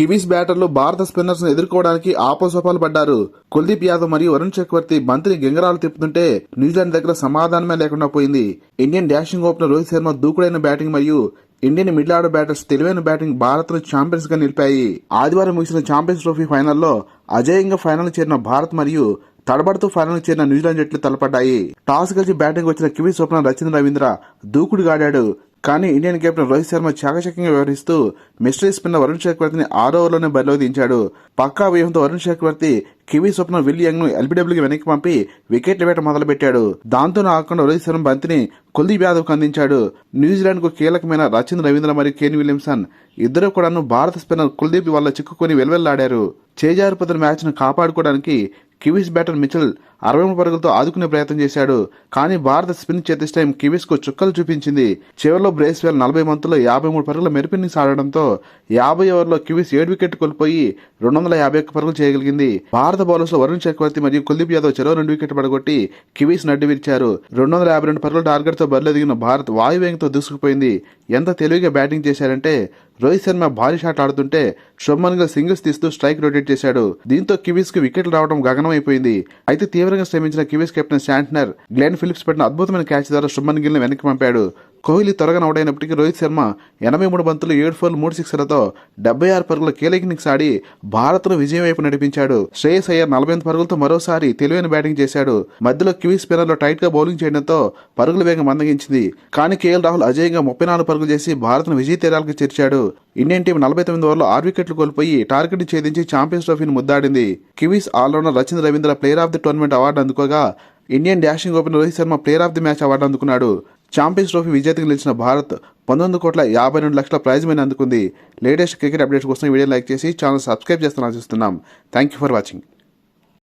Kiwis బ్యాటర్లు భారత spinners ను ఎదుర్కోవడానికి ఆపోసోపాలు పడ్డారు. కుల్దీప్ యాదవ్ మరియు వరుణ్ చక్రవర్తి బంతిని గింగరాలు తిప్పుతుంటే న్యూజిలాండ్ దగ్గర సమాధానమే లేకుండా పోయింది. Indian dashing opener Rohit Sharma దూకుడైన బ్యాటింగ్ మరియు ఇండియన్ మిడిల్ ఆర్డర్ బ్యాటర్స్ తెలివైన బ్యాటింగ్ భారత్ ను ఛాంపియన్స్ గా నిలిపాయి. ఆదివారం ముగిసిన ఛాంపియన్స్ ట్రోఫీ ఫైనల్లో అజేయంగా ఫైనల్ చేరిన భారత్ మరియు తడబడుతూ ఫైనల్ చేరిన న్యూజిలాండ్ జట్లు తలపడ్డాయి. టాస్ గెలిచి బ్యాటింగ్ వచ్చిన కివీస్ ఓపెనర్ రచీంద్ర రవీంద్ర దూకుడుగాడాడు. కానీ ఇండియన్ కెప్టెన్ రోహిత్ శర్మ చాకచక్యంగా వ్యవహరిస్తూ మిస్టరీ స్పిన్నర్ వరుణ్ చక్రవర్తిని 6 ఓవర్లోనే బరిలో దించాడు. పక్కా వ్యూహంతో వరుణ్ చక్రవర్తి కివీస్ ఓపెనర్ విల్ యంగ్ ను ఎల్బీడబ్ల్యూకి వెనక్కి పంపి వికెట్ల వేట మొదలుపెట్టాడు. దాంతో ఆకుండా రోహిత్ శర్మ బంతిని కుల్దీప్ యాదవ్ కు అందించాడు. న్యూజిలాండ్ కు కీలకమైన రచీంద్ర రవీంద్ర మరియు కేన్ విలియమ్సన్ ఇద్దరు కూడాను భారత స్పిన్నర్ కుల్దీప్ వల్ల చిక్కుకొని వెల్వెల్లాడారు. చేజారిపోతున్న మ్యాచ్ ను కాపాడుకోవడానికి కివీస్ బ్యాటర్ మిచెల్ 63 పరుగులతో ఆదుకునే ప్రయత్నం చేశాడు. కానీ భారత స్పిన్ చేతిస్ టైం కివీస్ కు చుక్కలు చూపించింది. చివరిలో బ్రేస్వెల్ 40 బంతుల్లో 53 పరుగుల మెరుపిన్నింగ్స్ ఆడడంతో 50 ఓవర్లో కివీస్ 7 వికెట్ కోల్పోయి 251 పరుగులు చేయగలిగింది. భారత బౌలర్స్ లో వరుణ్ చక్రవర్తి మరియు కుల్దీప్ యాదవ్ చెరో 2 వికెట్ పడగొట్టి కివీస్ నడ్డి విరిచారు. 252 పరుగుల టార్గెట్ తో బరిలో దిగిన భారత్ వాయువేగంతో దూసుకుపోయింది. ఎంత తెలివిగా బ్యాటింగ్ చేశారంటే రోహిత్ శర్మ భారీ షాట్ ఆడుతుంటే శుభ్మన్ గిల్ సింగిల్స్ తీస్తూ స్ట్రైక్ రొటేట్ చేశాడు. దీంతో కివీస్ కు వికెట్లు రావడం గగనమైపోయింది. అయితే తీవ్రంగా శ్రమించిన Kiwis captain Santner Glenn Phillips పెట్టిన అద్భుతమైన క్యాచ్ ద్వారా శుభ్మన్ గిల్ ని వెనక్కి పంపాడు. కోహ్లీ త్వరగా అవుట్ అయినప్పటికీ రోహిత్ శర్మ 83 బంతులు 7 ఫోర్లు 3 సిక్సర్లతో 76 పరుగుల కీలక ఇన్నింగ్స్ ఆడి భారత్ ను విజయం వైపు నడిపించాడు. శ్రేయస్ అయ్యర్ 48 పరుగులతో మరోసారి తెలివైన బ్యాటింగ్ చేశాడు. మధ్యలో కివీస్ స్పిన్నర్లు టైట్ గా బౌలింగ్ చేయడంతో పరుగుల వేగం మందగించింది. కానీ కేఎల్ రాహుల్ అజేయంగా 34 పరుగులు చేసి భారత్ ను విజయ తీరాలకు చేర్చాడు. ఇండియన్ టీం 49 ఓవర్లో 6 వికెట్లు కోల్పోయి టార్గెట్ ఛేదించి ఛాంపియన్స్ ట్రోఫీని ముద్దాడింది. Kiwis all rounder Rachindra Ravindra player of the tournament award అందుకోగా Indian dashing opener Rohit Sharma player of the match award అందుకున్నాడు. ఛాంపియన్స్ ట్రోఫీ విజేతగా నిలిచిన భారత్ 19,52,00,000 ప్రైజ్ మనీ అందుకుంది. లేటెస్ట్ క్రికెట్ అప్డేట్స్ కోసం వీడియో లైక్ చేసి ఛానల్ సబ్స్క్రైబ్ చేస్తాను ఆశిస్తున్నాం. Thank you for watching.